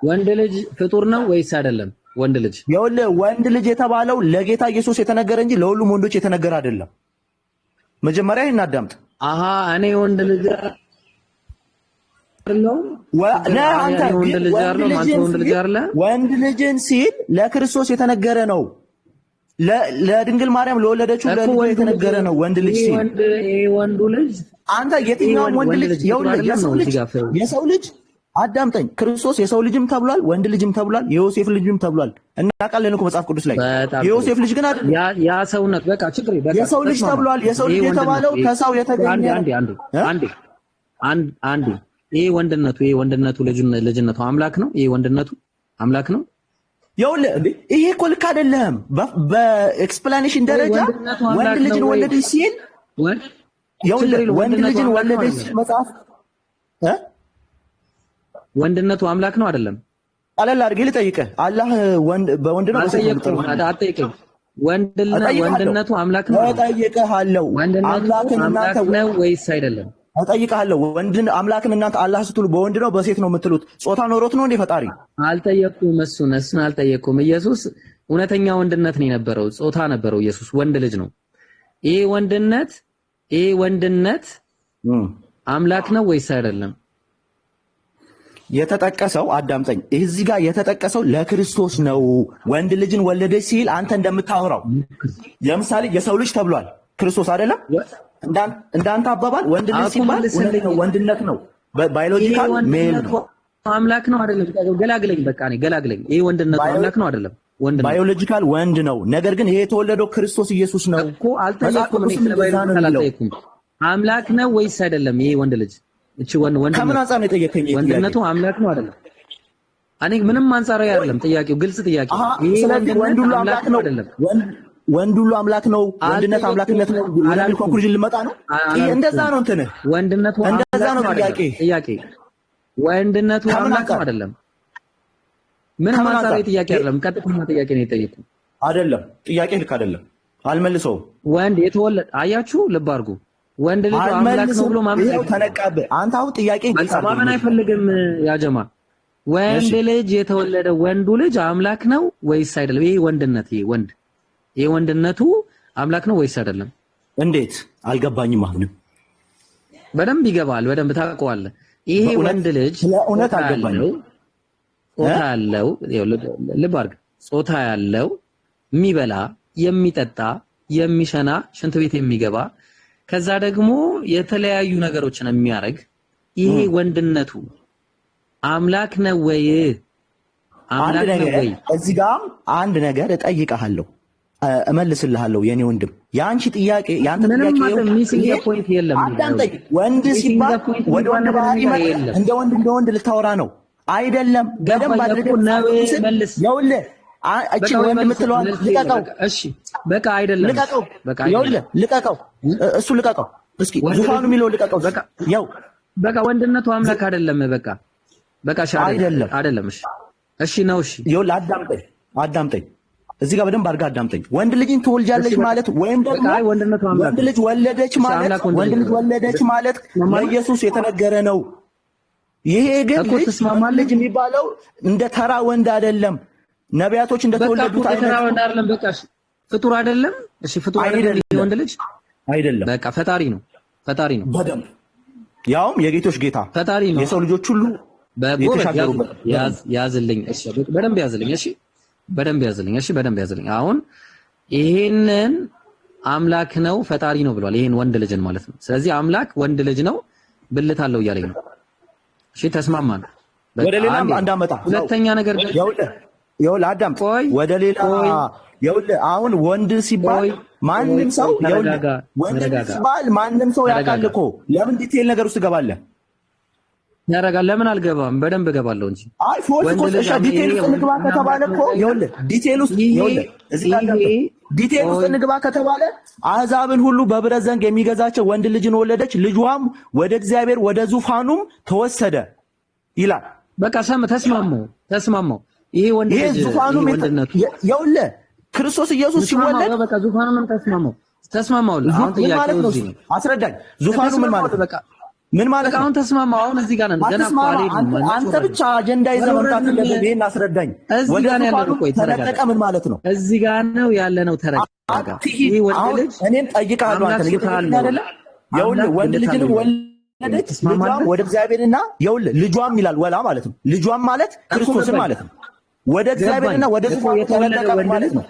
A: ወንድ ልጅ ፍጡር ነው ወይስ አይደለም? ወንድ ልጅ
B: ይኸውልህ፣ ወንድ ልጅ የተባለው ለጌታ ኢየሱስ የተነገረ እንጂ ለሁሉም ወንዶች የተነገረ አይደለም። መጀመሪያ ይሄን አዳምጥ።
A: አሃ እኔ ወንድ ልጅ
B: ወንድ ልጅን ሲል ለክርስቶስ የተነገረ ነው። ለድንግል ማርያም ለወለደችው ለልጇ የተነገረ ነው። ወንድ ልጅ ሲል
A: ወንዱ ልጅ
B: አንተ የትኛውም ወንድ ልጅ የሰው ልጅ አዳምጠኝ። ክርስቶስ የሰው ልጅም ተብሏል፣ ወንድ ልጅም ተብሏል፣ የዮሴፍ ልጅም ተብሏል። እናውቃለን እኮ መጽሐፍ ቅዱስ ላይ የዮሴፍ ልጅ ግን አይደለም።
A: ያ ሰውነት በቃ ችግር
B: የሰው ልጅ ተብሏል። የሰው ልጅ የተባለው ከሰው የተገኘ
A: አንዴ ይሄ ወንድነቱ ልጅነቱ አምላክ ነው። ይሄ ወንድነቱ አምላክ ነው።
B: ይኸውልህ እንዴ ይሄ እኮ ልክ አይደለም። በኤክስፕላኔሽን ደረጃ ወንድ ልጅን ወለደች ሲል ይኸውልህ ወንድ ልጅን ወለደች ሲል መጽሐፍ
A: ወንድነቱ አምላክ ነው አይደለም?
B: ቀለል አድርጌ ልጠይቅህ። አላህ በወንድ ነው
A: አትጠይቀኝ። ወንድነቱ አምላክ ነው
B: እጠይቅሃለሁ።
A: አምላክን እናንተ ነው ወይስ አይደለም?
B: እጠይቅሃለሁ። ወንድን አምላክን እናንተ አላህ ስትሉ በወንድ ነው በሴት ነው የምትሉት? ጾታ ኖሮት ነው እንዴ ፈጣሪ?
A: አልጠየቅኩም። እሱን አልጠየቅኩም። ኢየሱስ እውነተኛ ወንድነት ነው የነበረው። ጾታ ነበረው። ኢየሱስ ወንድ ልጅ ነው። ይሄ ወንድነት አምላክ ነው ወይስ አይደለም?
B: የተጠቀሰው አዳምጠኝ፣ እዚህ ጋር የተጠቀሰው ለክርስቶስ ነው። ወንድ ልጅን ወለደች ሲል አንተ እንደምታወራው ለምሳሌ የሰው ልጅ ተብሏል። ክርስቶስ አይደለም? እንዳንተ አባባል ወንድ ልጅ ሲባል ወንድነት ነው። ባዮሎጂካል ሜል ነው።
A: አምላክ ነው አይደለም? ገላግለኝ፣ በቃ እኔ ገላግለኝ። ይሄ ወንድነቱ አምላክ ነው አይደለም? ወንድ ነው።
B: ባዮሎጂካል ወንድ ነው። ነገር ግን ይሄ የተወለደው ክርስቶስ ኢየሱስ ነው
A: እኮ። አልጠየቅኩም። አምላክ ነው ወይስ አይደለም? ይሄ ወንድ ልጅ
B: ከምን አንፃር ነው የጠየቀኝ?
A: ወንድነቱ አምላክ ነው አይደለም? እኔ ምንም አንፃራዊ አይደለም ጥያቄው፣ ግልጽ ጥያቄ።
B: ይሄ ወንድ ሁሉ አምላክ ነው አይደለም? ወንድ ሁሉ አምላክ ነው፣ ወንድነት አምላክነት ነው። ወንድ ኮንክሉዥን ልመጣ ነው። እንደዛ ነው እንትን
A: ወንድነቱ
B: እንደዛ ነው
A: ጥያቄ። ወንድነቱ አምላክ ነው አይደለም? ምንም አንፃራዊ ጥያቄ አይደለም፣ ቀጥተኛ ጥያቄ ነው የጠየቁት።
B: አይደለም ጥያቄ ልክ አይደለም፣ አልመልሰውም።
A: ወንድ የተወለደ አያችሁ፣ ልብ አድርጉ። ወንድ ልጅ አምላክ ነው ብሎ ማመን
B: ተነቃብህ አንተ። አሁን ጥያቄ
A: ማመን አይፈልግም ያ ጀማ። ወንድ ልጅ የተወለደ ወንዱ ልጅ አምላክ ነው ወይስ አይደለም? ይሄ ወንድነቱ አምላክ ነው ወይስ አይደለም?
B: እንዴት አልገባኝም። አሁንም
A: በደንብ ይገባል፣ በደንብ ታውቀዋለህ። ይሄ ወንድ ልጅ
B: ለእውነት አልገባኝም።
A: ጾታ ያለው ልብ አድርግ፣ ጾታ ያለው የሚበላ የሚጠጣ የሚሸና ሽንት ቤት የሚገባ ከዛ ደግሞ የተለያዩ ነገሮችን የሚያደርግ ይሄ ወንድነቱ አምላክ ነው ወይ? አምላክ ነው ወይ?
B: እዚህ ጋር አንድ ነገር እጠይቅሃለሁ፣ እመልስልሃለሁ። የኔ ወንድም የአንቺ ጥያቄ ያንተ ጥያቄ
A: ሚሲንግ ፖይንት የለም።
B: ወንድ ሲባል ወደ ወንድ ባህሪ እንደ ወንድ ልታወራ ነው አይደለም? በደንብ አድርገህ መልስ። ይኸውልህ እቺ ወንድ የምትለዋን ልቀቀው።
A: እሺ በቃ አይደለም፣
B: በቃ ይኸውልህ ልቀቀው፣ እሱ ልቀቀው። እስኪ ዙፋኑ የሚለው ልቀቀው። በቃ ያው
A: በቃ ወንድነቱ አምላክ አይደለም። በቃ አይደለም። እሺ ነው። እሺ
B: ይኸውልህ አዳምጠኝ። እዚህ ጋር በደንብ አድርገህ አዳምጠኝ። ወንድ ልጅን ትወልጃለች ማለት ወይም ደግሞ ወንድ ልጅ ወለደች ማለት ለኢየሱስ የተነገረ ነው። ይሄ ግን ልጅ የሚባለው እንደ ተራ ወንድ አይደለም። ነቢያቶች እንደተወለዱት
A: ተራ ወንድ አይደለም። በቃ ፍጡር አይደለም። እሺ ፍጡር አይደለም። ወንድ ልጅ አይደለም። በቃ ፈጣሪ ነው።
B: በደንብ ያውም የጌቶች ጌታ
A: ፈጣሪ ነው።
B: የሰው ልጆች ሁሉ የተሻገሩበት
A: ያዝልኝ። እሺ በደንብ ያዝልኝ። እሺ በደንብ ያዝልኝ። አሁን ይሄንን አምላክ ነው ፈጣሪ ነው ብሏል። ይሄን ወንድ ልጅን ማለት ነው። ስለዚህ አምላክ ወንድ ልጅ ነው ብልት አለው እያለኝ ነው። እሺ ተስማማን።
B: ወደ ሌላ እንዳመጣ
A: ሁለተኛ ነገር
B: ይኸውልህ አዳም ወደ ሌላ ይኸውልህ አሁን ወንድ ሲባል ማንም ሰው ወንድ ልጅ ባል ማንም ሰው ያውቃል እኮ። ለምን ዲቴል ነገር ውስጥ ትገባለህ?
A: ያረጋል። ለምን አልገባም? በደንብ እገባለሁ እንጂ።
B: አይ ፎርስ እኮ ዲቴል ውስጥ እንግባ ከተባለ እኮ ይኸውልህ ዲቴል ውስጥ ዲቴል ውስጥ እንግባ ከተባለ አሕዛብን ሁሉ በብረት ዘንግ የሚገዛቸው ወንድ ልጅን ወለደች፣ ልጇም ወደ እግዚአብሔር ወደ ዙፋኑም ተወሰደ ይላል።
A: በቃ ተስማማው። ይሄ ወንድ ልጅ
B: ዙፋኑ ይኸውልህ ክርስቶስ ኢየሱስ ሲወለድ
A: በቃ ዙፋኑንም ተስማማው። አሁን ጥያቄው እዚህ ነው።
B: አስረዳኝ። ዙፋኑ ምን ማለት ነው? ምን ማለት ነው?
A: አሁን ተስማማው። አሁን እዚህ ጋር ነን። ገና
B: አንተ ብቻ አጀንዳ ይዘህ መምጣት የለብህም። ይሄን አስረዳኝ። ወደ ዙፋኑ ተነጠቀ ምን ማለት ነው?
A: እዚህ ጋር ነው ያለነው። ተረጋጋ። ይሄ ወንድ ልጅ
B: እኔም ጠይቃለሁ። አንተ አይደለ? ይኸውልህ ወንድ ልጅንም ወለደች፣ ልጇም ወደ እግዚአብሔርና ይኸውልህ ልጇም ይላል ወላ ማለት ነው። ልጇም ማለት ክርስቶስን ማለት ነው። ወደ እግዚአብሔርና ወደ ዙፋኑ ተነጠቀ ማለት ነው።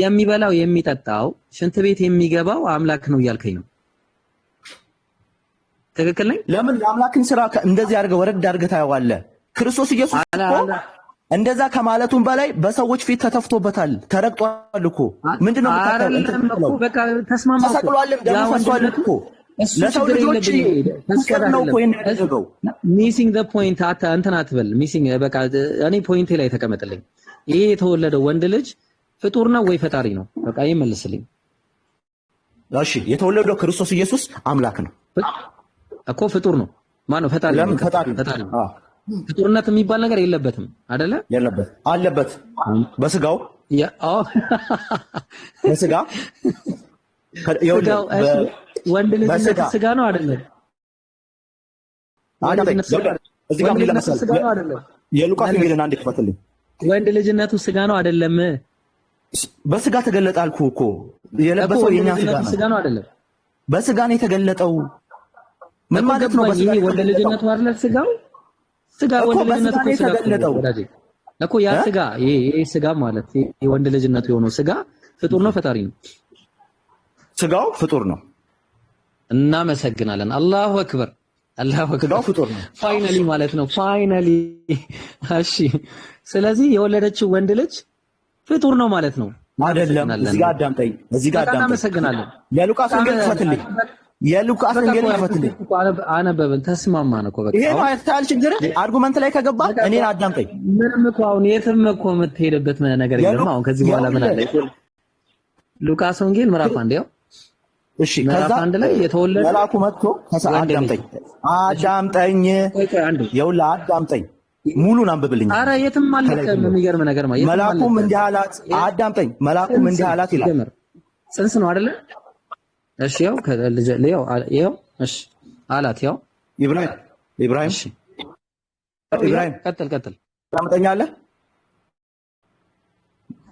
A: የሚበላው የሚጠጣው ሽንት ቤት የሚገባው አምላክ ነው እያልከኝ ነው? ትክክል ነኝ?
B: ለምን የአምላክን ስራ እንደዚህ አድርገህ ወረድ አድርገህ ታየዋለህ? ክርስቶስ ኢየሱስ እኮ እንደዛ ከማለቱም በላይ በሰዎች ፊት ተተፍቶበታል፣ ተረግጧል እኮ። ምንድነው የምታውቀው?
A: በቃ ተስማማው።
B: ተሰቅሏል፣ ደሙ ፈሷል እኮ። ለሰው ልጆች ነው እኮ ያደረገው።
A: ሚሲንግ ዘ ፖይንት እንትን አትበል። ሚሲንግ በቃ እኔ ፖይንቴ ላይ ተቀመጥልኝ። ይሄ የተወለደው ወንድ ልጅ ፍጡር ነው ወይ ፈጣሪ ነው? በቃ ይመልስልኝ።
B: እሺ የተወለደው ክርስቶስ ኢየሱስ አምላክ ነው
A: እኮ። ፍጡር ነው ማነው? ፈጣሪ ነው። ፈጣሪ ነው። ፍጡርነት የሚባል ነገር የለበትም አይደለ?
B: የለበት አለበት። በስጋው በስጋ
A: ወንድ ልጅ ስጋ ነው አይደለም?
B: እዚህ ጋር ምን ለምሳሌ የሉቃስ ወንጌልን አንድ ክፈትልኝ።
A: ወንድ ልጅነቱ ስጋ ነው አይደለም?
B: በስጋ ተገለጠ አልኩህ እኮ። የለበሰው የኛ ስጋ ነው
A: አይደለም?
B: በስጋ ነው የተገለጠው። ምን ማለት ነው?
A: በስጋ ወንድ ልጅነቱ አይደለም? ስጋ ወንድ ልጅነቱ የተገለጠው እኮ ያ ስጋ ይሄ ስጋ ማለት የወንድ ልጅነቱ የሆነው ስጋ ፍጡር ነው ፈጣሪ ነው?
B: ስጋው ፍጡር ነው።
A: እናመሰግናለን። አላሁ አክበር፣ አላሁ አክበር።
B: ፍጡር ነው
A: ፋይናሊ ማለት ነው። ፋይናሊ እሺ። ስለዚህ የወለደችው ወንድ ልጅ ፍጡር ነው ማለት ነው
B: አይደለም? እዚህ ጋር አዳምጠኝ፣ እዚህ ጋር አዳምጠኝ።
A: እናመሰግናለን።
B: የሉቃስ ወንጌል ክፈትልኝ፣ የሉቃስ ወንጌል ክፈትልኝ።
A: አነበብን፣ ተስማማን እኮ በቃ።
B: ይሄ ማለት ታል ችግር አርጉመንት ላይ ከገባ እኔን አዳምጠኝ።
A: ምንም እኮ አሁን የትም እኮ የምትሄድበት ነገር የለም። አሁን ከዚህ በኋላ ምን አለ? ሉቃስ ወንጌል ምዕራፍ 1 ያው
B: እሺ፣ ከዛ
A: አንድ ላይ የተወለደ
B: መልአኩ መጥቶ አዳምጠኝ፣ ይኸውልህ አዳምጠኝ፣ ሙሉን አንብብልኝ።
A: ኧረ የትም አልልከም። የሚገርም ነገር ማለት
B: መልአኩም እንዲህ አላት፣ አዳምጠኝ። መልአኩም እንዲህ አላት ይላል።
A: ጽንስ ነው አይደለ? እሺ፣ ያው እሺ አላት። ያው ኢብራሂም
B: እሺ፣
A: ቀጥል
B: ታምጠኛለህ።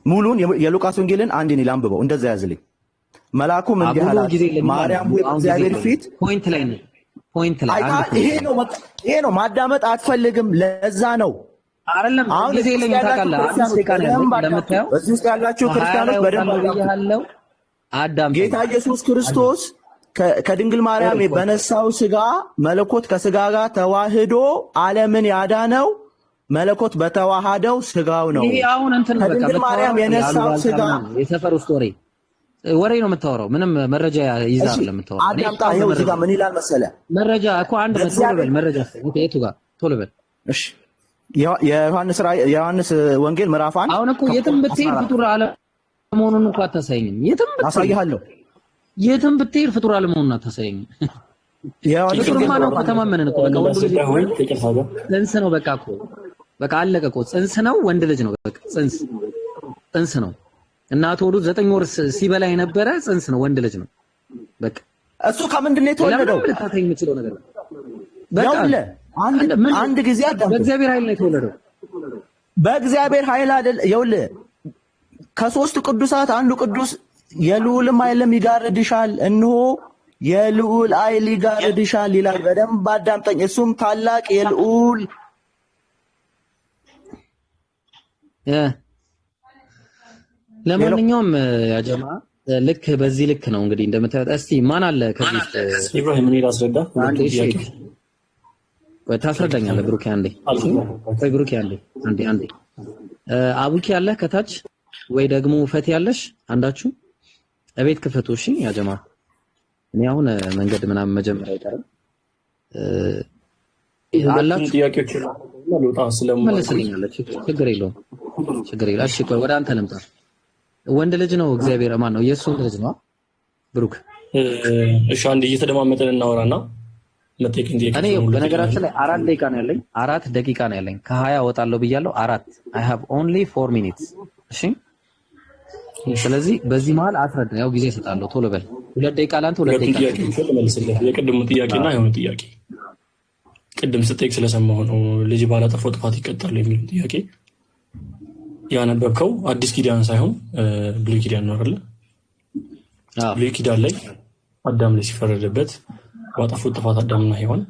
B: ሙሉን የሉቃስ ወንጌልን አንድ እኔ ላንብበው፣ እንደዛ ያዝልኝ። መልአኩም እንዲህ አላት፣ ማርያም ወይ በእግዚአብሔር ፊት
A: ፖይንት ላይ
B: ይሄ ነው ማዳመጥ አትፈልግም። ለዛ ነው
A: አይደለም? አሁን ጊዜ ለኝ ታውቃለህ።
B: እዚህ ውስጥ ያላችሁ ክርስቲያኖች በደንብ
A: አዳም
B: ጌታ ኢየሱስ ክርስቶስ ከድንግል ማርያም በነሳው ስጋ መለኮት ከስጋ ጋር ተዋህዶ ዓለምን ያዳነው መለኮት በተዋሃደው ስጋው ነው።
A: ይሄ አሁን እንትን በቃ
B: ከድንግል ማርያም የነሳው ስጋ
A: የሰፈር ውስጥ ወሬ ነው የምታወራው። ምንም መረጃ ይዛል ለምታወራው።
B: አዳምጣ። ይኸው እዚህ ጋር ምን ይላል መሰለህ?
A: መረጃ እኮ አንድ ቶሎ በል መረጃ የቱ ጋር ቶሎ በል።
B: እሺ የዮሐንስ ወንጌል ምዕራፍ 1
A: አሁን እኮ የትም ብትሄድ ፍጡር አለመሆኑን እንኳን አታሳየኝም።
B: አሳይሃለሁ።
A: የትም ብትሄድ ፍጡር አለመሆኑን አታሳየኝም። ፍጡርማ ነው እኮ ተማመንን እኮ በቃ ወንድ ልጅ ጽንስ ነው። በቃ እኮ በቃ አለቀ እኮ ጽንስ ነው። ወንድ ልጅ ነው በቃ ጽንስ ነው። እናቱ ወዱ 9 ወር ሲበላ የነበረ ጽንስ ነው። ወንድ ልጅ ነው በቃ።
B: እሱ ከምንድን ነው የተወለደው?
A: ልታተኝ የምችለው ነገር
B: በቃ አንድ ጊዜ አዳም
A: በእግዚአብሔር ኃይል ነው የተወለደው።
B: በእግዚአብሔር ኃይል አይደል? ይኸውልህ ከሶስቱ ቅዱሳት አንዱ ቅዱስ የልዑልም ኃይልም ይጋርድሻል፣ እነሆ የልዑል ኃይል ይጋርድሻል ይላል። በደንብ አዳምጠኝ። እሱም ታላቅ የልዑል
A: ለማንኛውም ያጀማ ልክ በዚህ ልክ ነው እንግዲህ እንደምታዩት። እስቲ ማን አለ ከዚህ ውስጥ
D: ኢብራሂም እኔ ላስረዳ።
A: ታስረዳኛለህ? ብሩክ አንዴ ወይ ብሩክ አንዴ አቡኪ አለ ከታች ወይ ደግሞ ፈቲ ያለሽ አንዳችሁ እቤት ክፈቱ እሺ ያ ጀማ እኔ አሁን መንገድ ምናምን መጀመሪያ አይቀርም
D: ያላችሁ ጥያቄዎች ለውጣ
A: ስለማለስልኛለች ችግር የለውም እሺ ቆይ ወደ አንተ ልምጣ ወንድ ልጅ ነው እግዚአብሔር ማን ነው ኢየሱስ ልጅ ነው ብሩክ
D: እሺ አንድ እየተደማመጠን እናወራና ለቴክን ዲክ
A: እኔ በነገራችን ላይ 4 ደቂቃ ነው ያለኝ 4 ደቂቃ ነው ያለኝ ከ20 ወጣለሁ ብያለሁ 4 I have only 4 minutes እሺ ስለዚህ በዚህ መሃል አስረዳ ያው ጊዜ እሰጣለሁ ቶሎ በል 2 ደቂቃ ላንተ 2 ደቂቃ
D: መልስልህ የቅድሙ ጥያቄና የሆነ ጥያቄ ቅድም ስትጠይቅ ስለሰማሁ ነው ልጅ ባላጠፋው ጥፋት ይቀጣል የሚል ጥያቄ ያነበብከው አዲስ ኪዳን ሳይሆን ብሉይ ኪዳን ነው አይደል ብሉይ ኪዳን ላይ አዳም ላይ ሲፈረድበት ባጠፉት ጥፋት አዳምና ሔዋን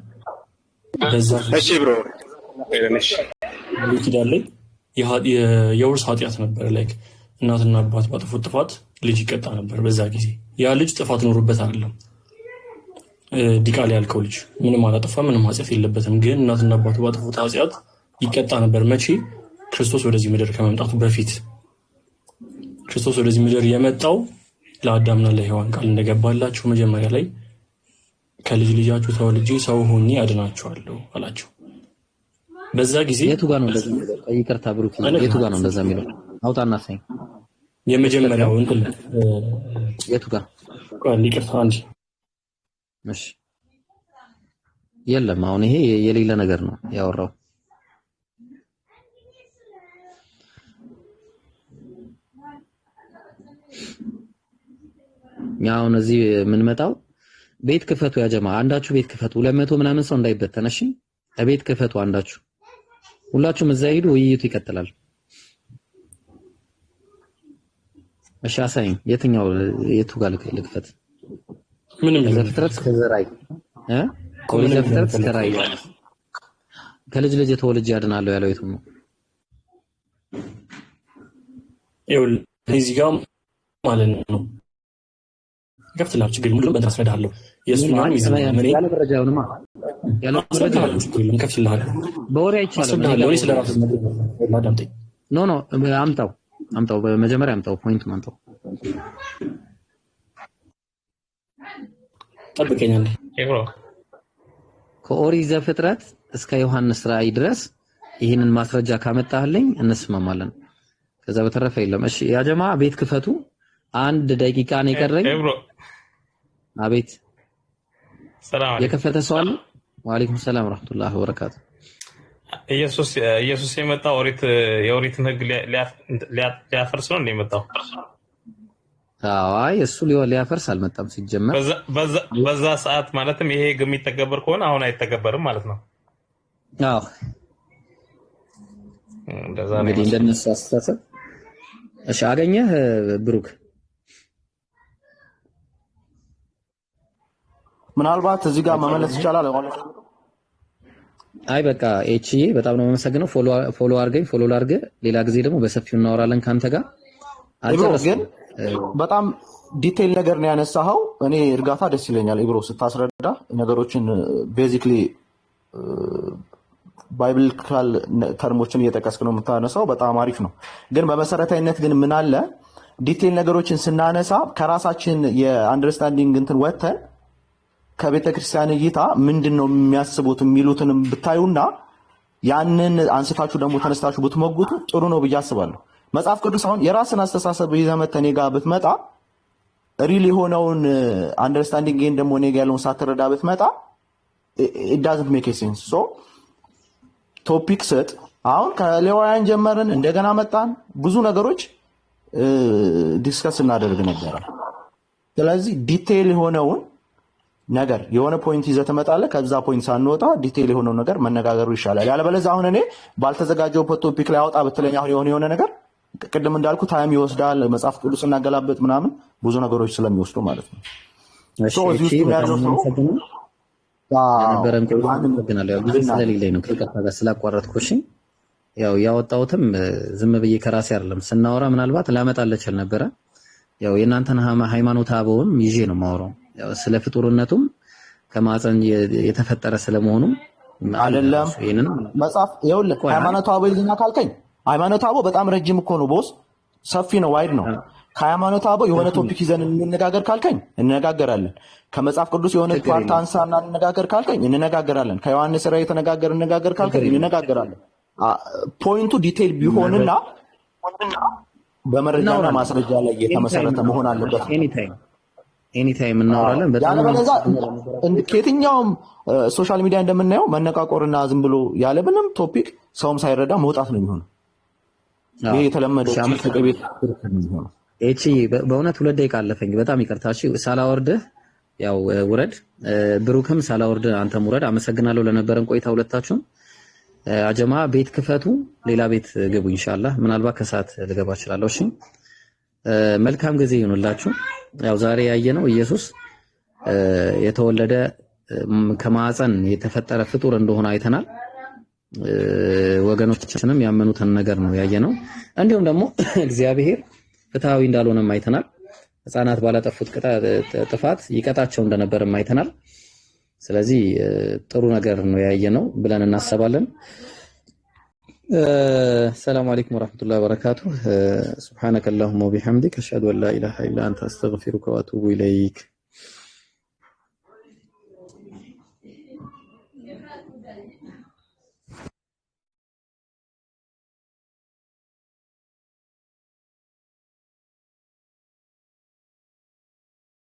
D: በዛ
C: እሺ ብሮ እሺ
D: ብሉይ ኪዳን ላይ የውርስ ኃጢአት ነበር ላይክ እናትና አባት ባጠፉት ጥፋት ልጅ ይቀጣ ነበር በዛ ጊዜ ያ ልጅ ጥፋት ኖርበት አይደለም ዲቃል ያልከው ልጅ ምንም አላጠፋ ምንም ኃጢአት የለበትም ግን እናትና አባቱ ባጠፉት ኃጢአት ይቀጣ ነበር መቼ ክርስቶስ ወደዚህ ምድር ከመምጣቱ በፊት ክርስቶስ ወደዚህ ምድር የመጣው ለአዳምና ለሔዋን ቃል እንደገባላችሁ መጀመሪያ ላይ ከልጅ ልጃችሁ ተወልጄ ሰው ሆኜ አድናችኋለሁ አላችሁ በዛ ጊዜ
A: የቱ ጋር ነው እንደዛ የሚለው ይቅርታ ብሩክ የቱ ጋር ነው እንደዛ የሚለው አውጣና ሳይ
D: የመጀመሪያው እንትን
A: የቱ ጋር
D: ቃል ይቅርታ አንቺ
A: እሺ የለም አሁን ይሄ የሌለ ነገር ነው ያወራው ያው እዚህ ምን መጣው ቤት ክፈቱ ያ ጀማ አንዳችሁ ቤት ክፈቱ 200 ምናምን ሰው እንዳይበተን እሺ ቤት ክፈቱ አንዳችሁ ሁላችሁም እዛ ሄዱ ውይይቱ ይቀጥላል እሺ አሳይኝ የትኛው የቱ ጋር ልክፈት
D: ምንም
A: ዘፍጥረት ከዘራይ ዘፍጥረት ከራይ ከልጅ ልጅ ተወልጄ ያድናለሁ ያለው የቱ ነው
D: ይሁን እዚህ ጋር ማለት ነው ከፍተላችሁ ችግር ሙሉ በተስረዳለሁ የሱናን ይዘናል
A: ያለ ደረጃውንማ ያለ ደረጃውን
D: ከፍተላችሁ
A: በወሬ አይቻልም
D: ለወሬ ስለራሱ ማዳምጠኝ
A: ኖ አምጣው በመጀመሪያ አምጣው ፖይንት ማንጣው
D: ጠብቀኝ አንዴ
C: ይብሮ
A: ከኦሪት ዘፍጥረት እስከ ዮሐንስ ራእይ ድረስ ይሄንን ማስረጃ ካመጣህልኝ እንስማማለን ከዛ በተረፈ የለም እሺ ያ ጀማ ቤት ክፈቱ 1 ደቂቃ ነው የቀረኝ አቤት ሰላም የከፈተ ሰው አለ ወአለይኩም ሰላም ወራህመቱላሂ ወበረካቱ
E: ኢየሱስ የመጣው የኦሪትን ህግ ሊያፈርስ ነው እንደመጣው
A: አይ እሱ ሊያፈርስ አልመጣም ሲጀመር
E: በዛ ሰዓት ማለትም ይሄ ህግ የሚተገበር ከሆነ አሁን አይተገበርም ማለት ነው
A: አዎ
E: እንደዛ ነው
A: እንግዲህ እንደነሱ አስተሳሰብ እሺ አገኘህ ብሩክ
B: ምናልባት እዚህ ጋር መመለስ ይቻላል
A: አይ በቃ ኤችዬ በጣም ነው የምመሰግነው ፎሎ አድርገኝ ፎሎ ላድርግ ሌላ ጊዜ ደግሞ በሰፊው እናወራለን ካንተ ጋር
B: ግን በጣም ዲቴይል ነገር ነው ያነሳኸው እኔ እርጋታ ደስ ይለኛል ኢብሮ ስታስረዳ ነገሮችን ቤዚክሊ ባይብሊካል ተርሞችን እየጠቀስክ ነው የምታነሳው በጣም አሪፍ ነው ግን በመሰረታዊነት ግን ምን አለ ዲቴይል ነገሮችን ስናነሳ ከራሳችን የአንደርስታንዲንግ እንትን ወተን ከቤተ ክርስቲያን እይታ ምንድነው የሚያስቡት የሚሉትንም ብታዩና ያንን አንስታችሁ ደግሞ ተነስታችሁ ብትሞግቱ ጥሩ ነው ብዬ አስባለሁ መጽሐፍ ቅዱስ አሁን የራስን አስተሳሰብ ይዘመት እኔ ጋር ብትመጣ ሪል የሆነውን አንደርስታንዲንግ ግን ደግሞ እኔ ጋር ያለውን ሳትረዳ ብትመጣ it doesn't make sense so ቶፒክ ሰጥ አሁን ከሌዋውያን ጀመርን እንደገና መጣን ብዙ ነገሮች ዲስከስ እናደርግ ነበር ስለዚህ ዲቴይል የሆነውን ነገር የሆነ ፖይንት ይዘህ ትመጣለህ ከዛ ፖይንት ሳንወጣ ዲቴይል የሆነው ነገር መነጋገሩ ይሻላል ያለበለዚያ አሁን እኔ ባልተዘጋጀው ቶፒክ ላይ አውጣ ብትለኝ አሁን የሆነ ነገር ቅድም እንዳልኩ ታይም ይወስዳል መጽሐፍ ቅዱስ እናገላበጥ ምናምን ብዙ ነገሮች ስለሚወስዱ ማለት ነው
A: እሺ ነበረን ቆይተናል ያው ጊዜ ስለሌለኝ ነው ከቀጥታ ጋር ስላቋረጥኩሽ ያው ያወጣውትም ዝም ብዬ ከራሴ አይደለም ስናወራ ምናልባት ላመጣለችል ነበር ያው የናንተን ሃይማኖት አበውም ይዤ ነው ማወራው ያው ስለ ፍጡርነቱም ከማፀን የተፈጠረ ስለመሆኑ
B: አይደለም መጽሐፍ ይኸውልህ ሃይማኖት አበው ይልና ካልከኝ ሃይማኖት አበው በጣም ረጅም እኮ ነው ቦስ ሰፊ ነው ዋይድ ነው ከሃይማኖት አበው የሆነ ቶፒክ ይዘን እንነጋገር ካልከኝ እንነጋገራለን። ከመጽሐፍ ቅዱስ የሆነ ፓርት አንሳና እንነጋገር ካልከኝ እንነጋገራለን። ከዮሐንስ ራዕይ የተነጋገር እንነጋገር ካልከኝ እንነጋገራለን። ፖይንቱ ዲቴይል ቢሆንና በመረጃና ማስረጃ ላይ የተመሰረተ መሆን አለበት።
A: ኤኒታይም እናወራለን። በጣም
B: ከየትኛውም ሶሻል ሚዲያ እንደምናየው መነቃቆርና ዝም ብሎ ያለ ምንም ቶፒክ ሰውም ሳይረዳ መውጣት ነው የሚሆነው። ይሄ የተለመደ ቤት ነው።
A: እቺ በእውነት 2 ደቂቃ አለፈኝ። በጣም ይቅርታ። እሺ ሳላወርድህ ያው ውረድ። ብሩክም ሳላወርድህ አንተም ውረድ። አመሰግናለሁ ለነበረን ቆይታ ሁለታችሁም። አጀማ ቤት ክፈቱ፣ ሌላ ቤት ግቡ ኢንሻአላህ። ምናልባት ከሰዓት ልገባ እችላለሁ። እሺ መልካም ጊዜ ይሁንላችሁ። ያው ዛሬ ያየነው ኢየሱስ የተወለደ ከማዕፀን የተፈጠረ ፍጡር እንደሆነ አይተናል። ወገኖቻችንም ያመኑትን ነገር ነው ያየነው። እንዲሁም ደግሞ እግዚአብሔር ፍትሃዊ እንዳልሆነም አይተናል። ሕፃናት ባላጠፉት ጥፋት ይቀጣቸው እንደነበርም አይተናል። ስለዚህ ጥሩ ነገር ነው ያየነው ብለን እናስባለን። ሰላም አለይኩም ወራህመቱላሂ ወበረካቱ። ሱብሃነከ አላሁመ ወቢሐምዲከ አሽሀዱ አን ላ ኢላሃ ኢላ አንተ አስተግፊሩከ ወአቱቡ ኢለይክ።